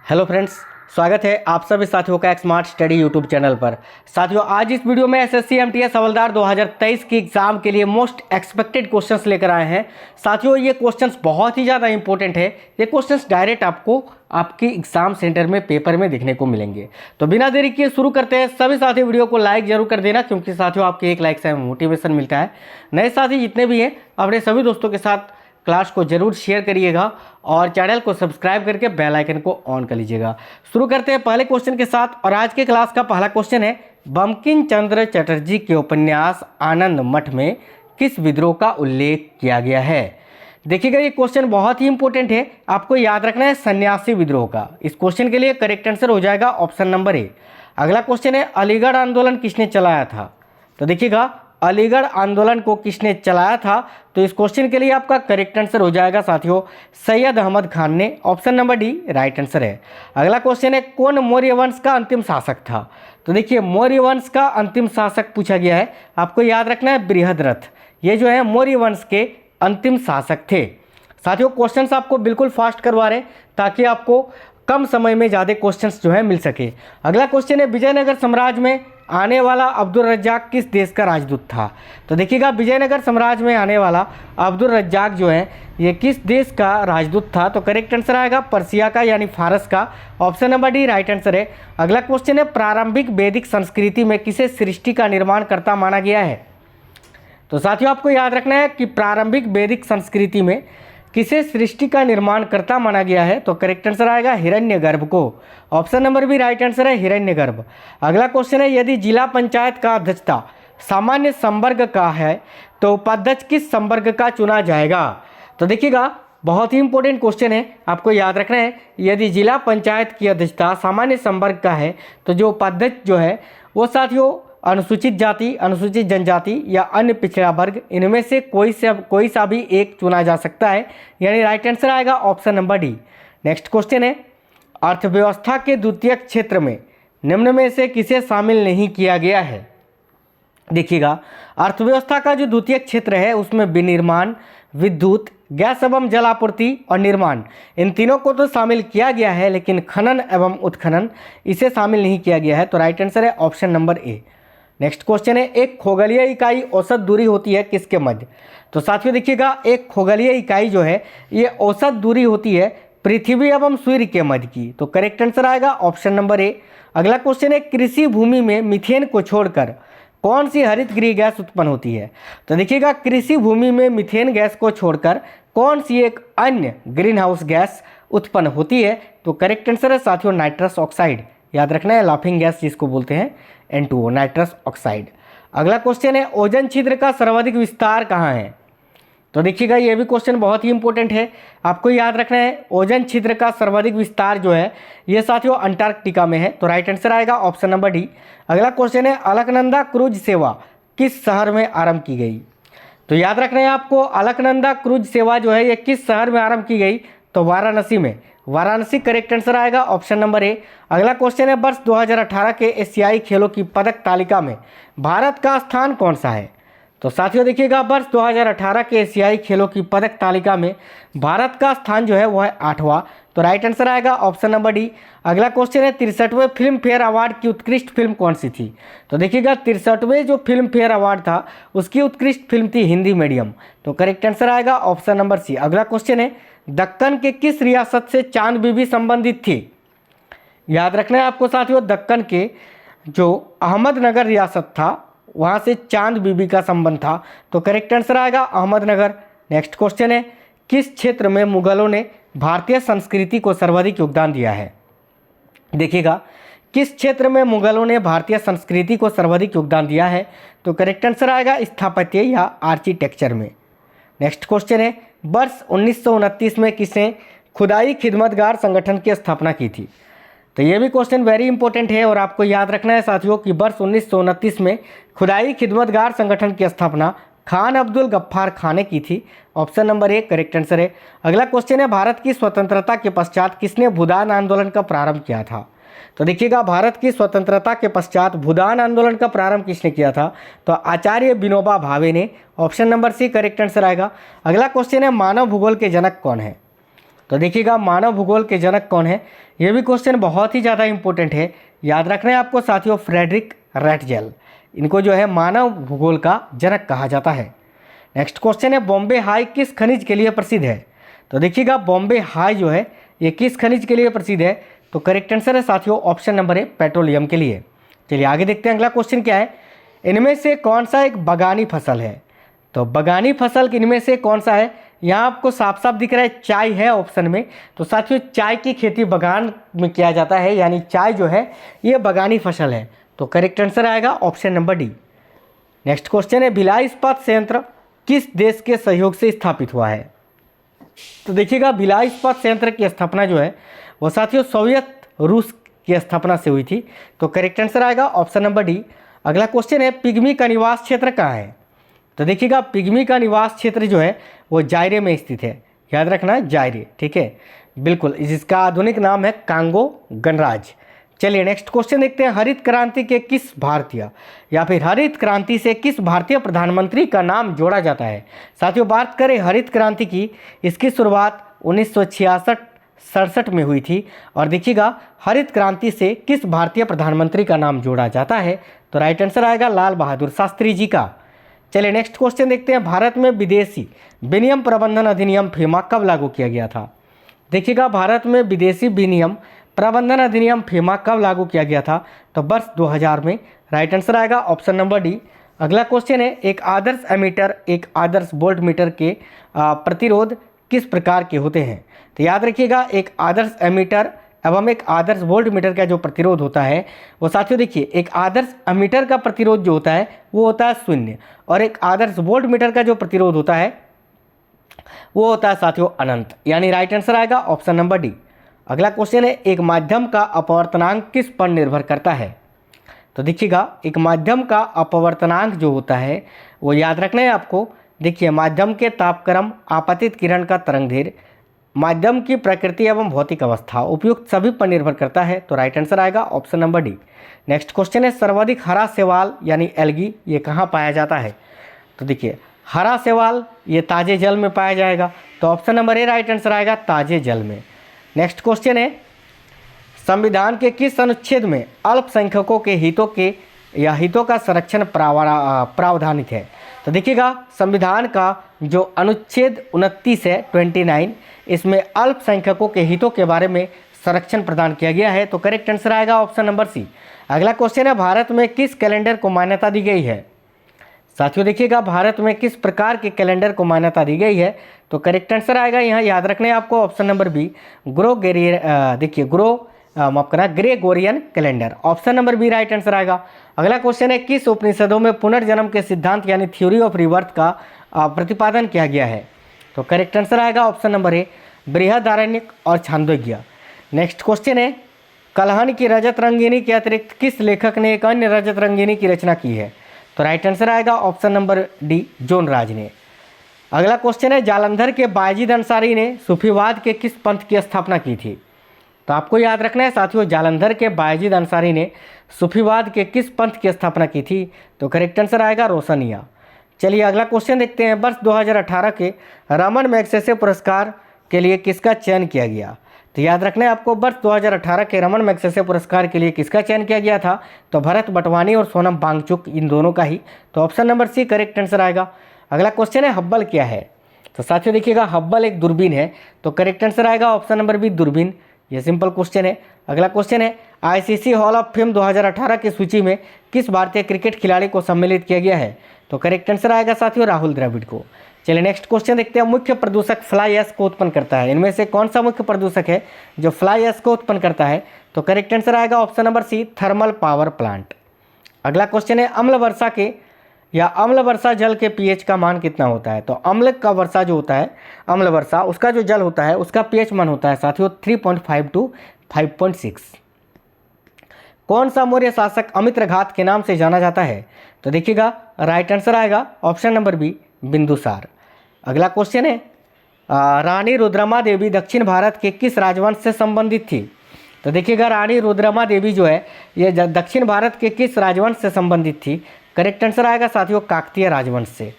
Hello friends, स्वागत है आप सभी साथियों का एक स्मार्ट स्टडी यूट्यूब चैनल पर। साथियों, आज इस वीडियो में एसएससी एमटीएस हवलदार 2023 की एग्ज़ाम के लिए मोस्ट एक्सपेक्टेड क्वेश्चंस लेकर आए हैं। साथियों, ये क्वेश्चंस बहुत ही ज़्यादा इंपॉर्टेंट है। ये क्वेश्चंस डायरेक्ट आपको आपकी एग्जाम सेंटर में पेपर में देखने को मिलेंगे। तो बिना देरी किए शुरू करते हैं। सभी साथी वीडियो को लाइक जरूर कर देना, क्योंकि साथियों आपके एक लाइक से हमें मोटिवेशन मिलता है। नए साथी जितने भी हैं अपने सभी दोस्तों के साथ क्लास को जरूर शेयर करिएगा और चैनल को सब्सक्राइब करके बेल आइकन को ऑन कर लीजिएगा। शुरू करते हैं पहले क्वेश्चन के साथ। और आज के क्लास का पहला क्वेश्चन है, बंकिम चंद्र चटर्जी के उपन्यास आनंद मठ में किस विद्रोह का उल्लेख किया गया है? देखिएगा, ये क्वेश्चन बहुत ही इंपॉर्टेंट है, आपको याद रखना है सन्यासी विद्रोह का। इस क्वेश्चन के लिए करेक्ट आंसर हो जाएगा ऑप्शन नंबर ए। अगला क्वेश्चन है, अलीगढ़ आंदोलन किसने चलाया था? तो देखिएगा, अलीगढ़ आंदोलन को किसने चलाया था? तो इस क्वेश्चन के लिए आपका करेक्ट आंसर हो जाएगा साथियों सैयद अहमद खान ने। Option number D right answer है। अगला क्वेश्चन है, कौन मौर्य वंश का अंतिम शासक था? तो देखिए, मौर्य वंश का अंतिम शासक पूछा गया है, आपको याद रखना है बृहद्रथ। ये जो है मौर्य वंश के अंतिम शासक थे। साथियों, क्वेश्चंस आपको बिल्कुल फास्ट करवा रहे हैं ताकि आपको कम समय में ज़्यादा क्वेश्चंस जो है मिल सके। अगला क्वेश्चन है, विजयनगर साम्राज्य में आने वाला अब्दुल रज्जाक किस देश का राजदूत था? तो देखिएगा, विजयनगर साम्राज्य में आने वाला अब्दुल रज्जाक जो है ये किस देश का राजदूत था? तो करेक्ट आंसर आएगा पर्सिया का, यानी फारस का। Option number D right answer है। अगला क्वेश्चन है, प्रारंभिक वैदिक संस्कृति में किसे सृष्टि का निर्माणकर्ता माना गया है? तो साथियों, आपको याद रखना है कि प्रारंभिक वैदिक संस्कृति में किसे सृष्टि का निर्माणकर्ता माना गया है? तो करेक्ट आंसर आएगा हिरण्यगर्भ को। Option number B right answer है हिरण्यगर्भ। अगला क्वेश्चन है, यदि जिला पंचायत का अध्यक्षता सामान्य संवर्ग का है तो उपाध्यक्ष किस संवर्ग का चुना जाएगा? तो देखिएगा, बहुत ही इंपॉर्टेंट क्वेश्चन है, आपको याद रखना है। यदि जिला पंचायत की अध्यक्षता सामान्य संवर्ग का है तो जो उपाध्यक्ष जो है वो साथियों अनुसूचित जाति, अनुसूचित जनजाति या अन्य पिछड़ा वर्ग, इनमें से कोई सा भी एक चुना जा सकता है, यानी राइट आंसर आएगा option number D. Next question है, अर्थव्यवस्था के द्वितीयक क्षेत्र में निम्न में से किसे शामिल नहीं किया गया है? देखिएगा, अर्थव्यवस्था का जो द्वितीयक क्षेत्र है उसमें विनिर्माण, विद्युत, गैस एवं जल आपूर्ति और निर्माण, इन तीनों को तो शामिल किया गया है, लेकिन खनन एवं उत्खनन इसे शामिल नहीं किया गया है। तो राइट आंसर है option number A. Next question है, एक खगोलीय इकाई औसत दूरी होती है किसके मध्य? तो साथियों देखिएगा, एक खगोलीय इकाई जो है ये औसत दूरी होती है पृथ्वी एवं सूर्य के मध्य की। तो करेक्ट आंसर आएगा ऑप्शन नंबर ए। अगला क्वेश्चन है, कृषि भूमि में मीथेन को छोड़कर कौन सी हरित गृह गैस उत्पन्न होती है? तो देखिएगा, कृषि भूमि में मीथेन गैस को छोड़कर कौन सी एक अन्य ग्रीन हाउस गैस उत्पन्न होती है? तो करेक्ट आंसर है साथियों नाइट्रस ऑक्साइड। याद रखना है, लाफिंग गैस जिसको बोलते हैं N2O, नाइट्रस ऑक्साइड। अगला क्वेश्चन है, ओजोन छिद्र का सर्वाधिक विस्तार कहाँ है? तो देखिएगा, ये भी क्वेश्चन बहुत ही इंपॉर्टेंट है, आपको याद रखना है। ओजोन छिद्र का सर्वाधिक विस्तार जो है ये साथियों अंटार्कटिका में है। तो राइट आंसर आएगा ऑप्शन नंबर डी। अगला क्वेश्चन है, अलकनंदा क्रूज सेवा किस शहर में आरंभ की गई? तो याद रखना है आपको, अलकनंदा क्रूज सेवा जो है ये किस शहर में आरंभ की गई? तो वाराणसी में। वाराणसी करेक्ट आंसर आएगा ऑप्शन नंबर ए। अगला क्वेश्चन है, वर्ष 2018 के एशियाई खेलों की पदक तालिका में भारत का स्थान कौन सा है? तो साथियों देखिएगा, वर्ष 2018 के एशियाई खेलों की पदक तालिका में भारत का स्थान जो है वो है 8वां। तो राइट आंसर आएगा ऑप्शन नंबर डी। अगला क्वेश्चन है, 63वें फिल्म फेयर अवार्ड की उत्कृष्ट फिल्म कौन सी थी? तो देखिएगा, 63वें जो फिल्म फेयर अवार्ड था उसकी उत्कृष्ट फिल्म थी हिंदी मीडियम। तो करेक्ट आंसर आएगा ऑप्शन नंबर सी। अगला क्वेश्चन है, दक्कन के किस रियासत से चांद बीबी संबंधित थी? याद रखना है आपको साथियों, दक्कन के जो अहमदनगर रियासत था वहाँ से चांद बीबी का संबंध था। तो करेक्ट आंसर आएगा अहमदनगर। नेक्स्ट क्वेश्चन है, किस क्षेत्र में मुगलों ने भारतीय संस्कृति को सर्वाधिक योगदान दिया है? देखिएगा, किस क्षेत्र में मुगलों ने भारतीय संस्कृति को सर्वाधिक योगदान दिया है? तो करेक्ट आंसर आएगा स्थापत्य या आर्किटेक्चर में। नेक्स्ट क्वेश्चन है, वर्ष 1929 में किसने खुदाई खिदमतगार संगठन की स्थापना की थी? तो ये भी क्वेश्चन वेरी इंपॉर्टेंट है और आपको याद रखना है साथियों कि वर्ष 1929 में खुदाई खिदमतगार संगठन की स्थापना खान अब्दुल गफ्फार खान ने की थी। Option number A correct answer है। अगला क्वेश्चन है, भारत की स्वतंत्रता के पश्चात किसने भूदान आंदोलन का प्रारंभ किया था? तो देखिएगा, भारत की स्वतंत्रता के पश्चात भूदान आंदोलन का प्रारंभ किसने किया था? तो आचार्य विनोबा भावे ने। Option number C correct answer आएगा। अगला क्वेश्चन है, मानव भूगोल के जनक कौन है? तो देखिएगा मानव भूगोल के जनक कौन है, ये भी क्वेश्चन बहुत ही ज़्यादा इंपॉर्टेंट है, याद रखना है आपको साथियों, फ्रेडरिक रैटजेल, इनको जो है मानव भूगोल का जनक कहा जाता है। नेक्स्ट क्वेश्चन है बॉम्बे हाई किस खनिज के लिए प्रसिद्ध है। तो देखिएगा बॉम्बे हाई जो है ये किस खनिज के लिए प्रसिद्ध है, तो करेक्ट आंसर है साथियों ऑप्शन नंबर ए, पेट्रोलियम के लिए। चलिए आगे देखते हैं अगला क्वेश्चन क्या है, इनमें से कौन सा एक बगानी फसल है। तो बगानी फसल इनमें से कौन सा है, यहाँ आपको साफ साफ दिख रहा है चाय है ऑप्शन में। तो साथियों चाय की खेती बगान में किया जाता है, यानी चाय जो है ये बगानी फसल है। तो करेक्ट आंसर आएगा option number D. Next question है भिलाई इस्पात संयंत्र किस देश के सहयोग से स्थापित हुआ है। तो देखिएगा भिलाई इस्पात संयंत्र की स्थापना जो है वो साथियों सोवियत रूस की स्थापना से हुई थी। तो करेक्ट आंसर आएगा ऑप्शन नंबर डी। अगला क्वेश्चन है पिग्मी का निवास क्षेत्र कहाँ है। तो देखिएगा पिग्मी का निवास क्षेत्र जो है वो जायरे में स्थित है, याद रखना जायरे, ठीक है बिल्कुल, जिसका आधुनिक नाम है कांगो गणराज्य। चलिए नेक्स्ट क्वेश्चन देखते हैं, हरित क्रांति के किस भारतीय या फिर हरित क्रांति से किस भारतीय प्रधानमंत्री का नाम जोड़ा जाता है। साथियों बात करें हरित क्रांति की, इसकी शुरुआत 1966 में हुई थी। और देखिएगा हरित क्रांति से किस भारतीय प्रधानमंत्री का नाम जोड़ा जाता है, तो राइट आंसर आएगा लाल बहादुर शास्त्री जी का। चलिए नेक्स्ट क्वेश्चन देखते हैं, भारत में विदेशी विनिमय प्रबंधन अधिनियम फीमा कब लागू किया गया था। देखिएगा भारत में विदेशी विनिमय प्रबंधन अधिनियम फीमा कब लागू किया गया था, तो वर्ष 2000 में। राइट आंसर आएगा ऑप्शन नंबर डी। अगला क्वेश्चन है एक आदर्श एमीटर एक आदर्श वोल्ट मीटर के प्रतिरोध किस प्रकार के होते हैं। तो याद रखिएगा एक आदर्श एमीटर एवं एक आदर्श वोल्ट मीटर का जो प्रतिरोध होता है वो साथियों देखिए, एक आदर्श एमीटर का प्रतिरोध जो होता है वो होता है 0 और एक आदर्श वोल्ट मीटर का जो प्रतिरोध होता है वो होता है साथियों अनंत, यानी राइट आंसर आएगा ऑप्शन नंबर डी। अगला क्वेश्चन है एक माध्यम का अपवर्तनांक किस पर निर्भर करता है। तो देखिएगा एक माध्यम का अपवर्तनांक जो होता है वो याद रखना है आपको, देखिए माध्यम के तापक्रम, आपतित किरण का तरंगदैर्घ्य, माध्यम की प्रकृति एवं भौतिक अवस्था, उपयुक्त सभी पर निर्भर करता है। तो राइट आंसर आएगा option number D. Next question है सर्वाधिक हरा शैवाल यानी एल्गी ये कहाँ पाया जाता है। तो देखिए हरा शैवाल ये ताजे जल में पाया जाएगा, तो option number A right answer आएगा ताजे जल में। नेक्स्ट क्वेश्चन है संविधान के किस अनुच्छेद में अल्पसंख्यकों के हितों का संरक्षण प्रावधानित है। तो देखिएगा संविधान का जो अनुच्छेद 29 है 29, इसमें अल्पसंख्यकों के हितों के बारे में संरक्षण प्रदान किया गया है। तो करेक्ट आंसर आएगा ऑप्शन नंबर सी। अगला क्वेश्चन है भारत में किस कैलेंडर को मान्यता दी गई है। साथियों देखिएगा भारत में किस प्रकार के कैलेंडर को मान्यता दी गई है, तो करेक्ट आंसर आएगा यहाँ याद रखना है आपको option number B Gregorian calendar, option number B right answer आएगा। अगला क्वेश्चन है किस उपनिषदों में पुनर्जन्म के सिद्धांत यानी थ्योरी ऑफ रिबर्थ का प्रतिपादन किया गया है। तो करेक्ट आंसर आएगा ऑप्शन नंबर ए बृहदारण्यक और छांदोग्य। नेक्स्ट क्वेश्चन है कल्हण की रजत रंगीनी के अतिरिक्त किस लेखक ने एक अन्य रजत रंगीनी की रचना की है। तो राइट आंसर आएगा ऑप्शन नंबर डी जोन राज ने। अगला क्वेश्चन है जालंधर के बायजीद अंसारी ने सूफीवाद के किस पंथ की स्थापना की थी। तो आपको याद रखना है साथियों जालंधर के बायजीद अंसारी ने सूफीवाद के किस पंथ की स्थापना की थी। तो करेक्ट आंसर आएगा रोशनिया। चलिए अगला क्वेश्चन देखते हैं वर्ष 2018 के रमन मैग्सेसे पुरस्कार के लिए किसका चयन किया गया। तो याद रखना है आपको वर्ष 2018 के रमन मैग्सेसे पुरस्कार के लिए किसका चयन किया गया था, तो भरत बटवानी और सोनम वांगचुक इन दोनों का ही। तो option number C correct answer आएगा। अगला क्वेश्चन है हब्बल क्या है। तो साथियों देखिएगा हब्बल एक दूरबीन है, तो करेक्ट आंसर आएगा ऑप्शन नंबर बी दूरबीन, ये सिंपल क्वेश्चन है। अगला क्वेश्चन है आईसीसी हॉल ऑफ फेम 2018 की सूची में किस भारतीय क्रिकेट खिलाड़ी को सम्मिलित किया गया है। तो करेक्ट आंसर आएगा साथियों राहुल द्रविड़ को। चलिए नेक्स्ट क्वेश्चन देखते हैं मुख्य प्रदूषक फ्लाई ऐश को उत्पन्न करता है, इनमें से कौन सा मुख्य प्रदूषक है जो फ्लाई ऐश को उत्पन्न करता है। तो करेक्ट आंसर आएगा option number C thermal power plant. अगला क्वेश्चन है अम्ल वर्षा जल के पीएच का मान कितना होता है। तो अम्ल का वर्षा जो होता है, अम्ल वर्षा उसका जो जल होता है उसका पीएच मान होता है साथियों 3.5 to 5.6। कौन सा मौर्य शासक अमित्रघात के नाम से जाना जाता है। तो देखिएगा राइट आंसर आएगा ऑप्शन नंबर बी बिंदुसार। अगला क्वेश्चन है रानी रुद्रमा देवी दक्षिण भारत के किस राजवंश से संबंधित थी। तो देखिएगा रानी रुद्रमा देवी जो है ये दक्षिण भारत के किस राजवंश से संबंधित थी। करेक्ट आंसर आएगा साथियों काकतीय राजवंश से।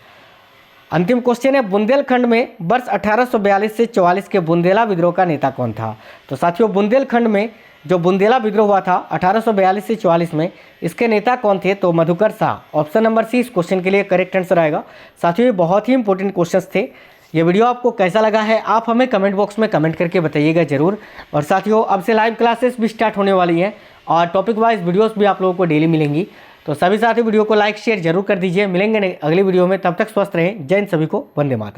अंतिम क्वेश्चन है, बुंदेलखंड में वर्ष 1842 से 44 के बुंदेला विद्रोह का नेता कौन था। तो साथियों बुंदेलखंड में जो बुंदेला विद्रोह हुआ था 1842 से 44 में, इसके नेता कौन थे, तो Madhukar Shah. Option number C इस क्वेश्चन के लिए करेक्ट आंसर आएगा। साथियों ये बहुत ही इंपॉर्टेंट क्वेश्चंस थे। ये वीडियो आपको कैसा लगा है आप हमें कमेंट बॉक्स में कमेंट करके बताइएगा जरूर। और साथियों अब से लाइव क्लासेस भी स्टार्ट होने वाली हैं और टॉपिक वाइज वीडियोस भी आप लोगों को डेली मिलेंगी। तो सभी साथी वीडियो को लाइक शेयर जरूर कर दीजिए। मिलेंगे अगली वीडियो में, तब तक स्वस्थ रहें। जय हिंद, सभी को वंदे मातरम।